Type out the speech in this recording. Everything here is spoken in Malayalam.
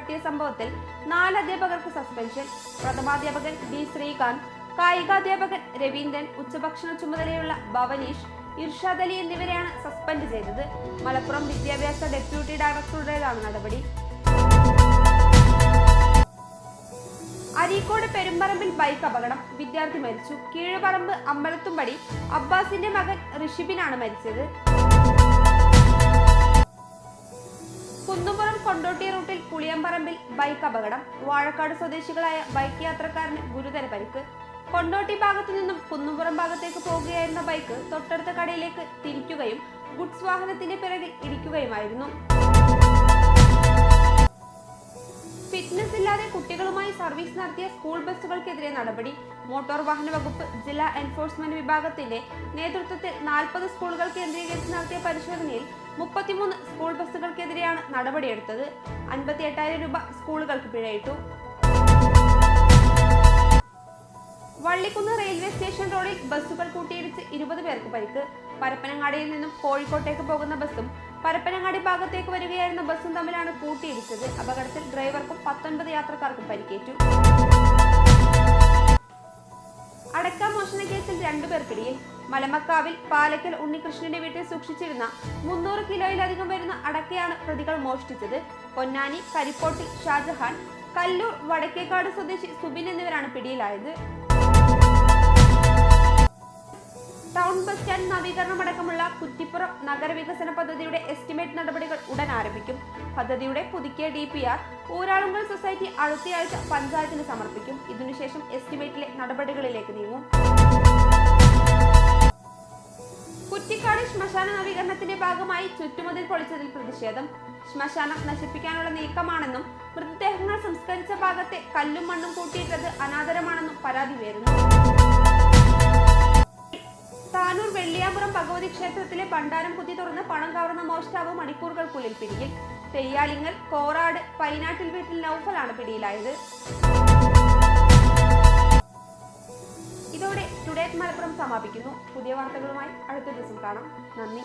കടത്തിയ സംഭവത്തിൽ 4 അധ്യാപകർക്ക് സസ്പെൻഷൻ. പ്രഥമാധ്യാപകൻ ഡി ശ്രീകാന്ത്, കായികാധ്യാപകൻ രവീന്ദ്രൻ, ഉച്ചഭക്ഷണ ചുമതലയുള്ള ഭവനീഷ്, ഇർഷാദ് അലി എന്നിവരെയാണ് സസ്പെൻഡ് ചെയ്തത്. മലപ്പുറം വിദ്യാഭ്യാസ ഡെപ്യൂട്ടി ഡയറക്ടറുടേതാണ് നടപടി. അരീക്കോട് പെരുമ്പറമ്പിൽ ബൈക്ക് അപകടം, വിദ്യാർത്ഥി മരിച്ചു. കീഴുപറമ്പ് അമ്പലത്തുംപടി അബ്ബാസിന്റെ മകൻ ഋഷിബിനാണ് മരിച്ചത്. കുന്നുംപുറം കൊണ്ടോട്ടി റൂട്ടിൽ പുളിയമ്പറമ്പിൽ ബൈക്ക് അപകടം, വാഴക്കാട് സ്വദേശികളായ ബൈക്ക് യാത്രക്കാരന് ഗുരുതര പരിക്ക്. കൊണ്ടോട്ടി ഭാഗത്തു നിന്നും കുന്നുംപുറം ഭാഗത്തേക്ക് പോകുകയായിരുന്ന ബൈക്ക് തൊട്ടടുത്ത കടയിലേക്ക് തിരിക്കുകയും ഗുഡ്സ് വാഹനത്തിന്റെ പിറകിൽ ഇടിക്കുകയുമായിരുന്നു. ഫിറ്റ്നസ് ഇല്ലാതെ കുട്ടികളുമായി സർവീസ് നടത്തിയ സ്കൂൾ ബസ്സുകൾക്കെതിരെ നടപടി. മോട്ടോർ വാഹന വകുപ്പ് ജില്ലാ എൻഫോഴ്സ്മെന്റ് വിഭാഗത്തിന്റെ നേതൃത്വത്തിൽ 40 സ്കൂളുകൾ കേന്ദ്രീകരിച്ച് നടത്തിയ പരിശോധനയിൽ 33 സ്കൂൾ ബസ്സുകൾക്കെതിരെയാണ് നടപടിയെടുത്തത്. 58,000 രൂപ സ്കൂളുകൾക്ക് പിഴയിട്ടു. വള്ളിക്കുന്ന് റെയിൽവേ സ്റ്റേഷൻ റോഡിൽ ബസ്സുകൾ കൂട്ടിയിടിച്ച് 20 പേർക്ക് പരിക്ക്. പരപ്പനങ്ങാടിയിൽ നിന്നും കോഴിക്കോട്ടേക്ക് പോകുന്ന ബസ്സും പരപ്പനങ്ങാടി ഭാഗത്തേക്ക് വരികയായിരുന്ന ബസ്സും തമ്മിലാണ് കൂട്ടിയിടിച്ചത്. അപകടത്തിൽ ഡ്രൈവർക്കും 19 യാത്രക്കാർക്കും പരിക്കേറ്റു. അടക്ക മോഷണ കേസിൽ 2 പേർ പിടിയിൽ. മലമക്കാവിൽ പാലക്കൽ ഉണ്ണികൃഷ്ണന്റെ വീട്ടിൽ സൂക്ഷിച്ചിരുന്ന 300 കിലോയിലധികം വരുന്ന അടക്കയാണ് പ്രതികൾ മോഷ്ടിച്ചത്. പൊന്നാനി കരിപ്പോട്ടിൽ ഷാജഹാൻ, കല്ലൂർ വടക്കേക്കാട് സ്വദേശി സുബിൻ എന്നിവരാണ് പിടിയിലായത്. ടൗൺ ബസ് സ്റ്റാൻഡ് നവീകരണമടക്കമുള്ള കുറ്റിപ്പുറം നഗരവികസന പദ്ധതിയുടെ എസ്റ്റിമേറ്റ് നടപടികൾ ഉടൻ ആരംഭിക്കും. പദ്ധതിയുടെ പുതുക്കിയ DPR ഊരാളുങ്കൽ സൊസൈറ്റി അടുത്തയാഴ്ച പഞ്ചായത്തിന് സമർപ്പിക്കും. ഇതിനുശേഷം എസ്റ്റിമേറ്റിലെ നടപടികളിലേക്ക് നീങ്ങും. കുറ്റിക്കാട് ശ്മശാന നവീകരണത്തിന്റെ ഭാഗമായി ചുറ്റുമതിൽ പൊളിച്ചതിൽ പ്രതിഷേധം. ശ്മശാനം നശിപ്പിക്കാനുള്ള നീക്കമാണെന്നും മൃതദേഹങ്ങൾ സംസ്കരിച്ച ഭാഗത്തെ കല്ലും മണ്ണും കൂട്ടിയിട്ടത് അനാദരമാണെന്നും പരാതി ഉയരുന്നു. താനൂർ വെള്ളിയാപുരം ഭഗവതി ക്ഷേത്രത്തിലെ ഭണ്ഡാരം കുത്തി തുറന്ന് പണം കവർന്ന മോഷ്ടാവ് മണിക്കൂറുകൾക്കുള്ളിൽ പിടിയിൽ. തെയ്യാലിങ്ങൽ കോറാട് പൈനാട്ടിൽ വീട്ടിൽ നൗഫലാണ് പിടിയിലായത്. ഇതോടെ ടുഡേ മലപ്പുറം സമാപിക്കുന്നു. പുതിയ വാർത്തകളുമായി അടുത്ത ദിവസം കാണാം. നന്ദി.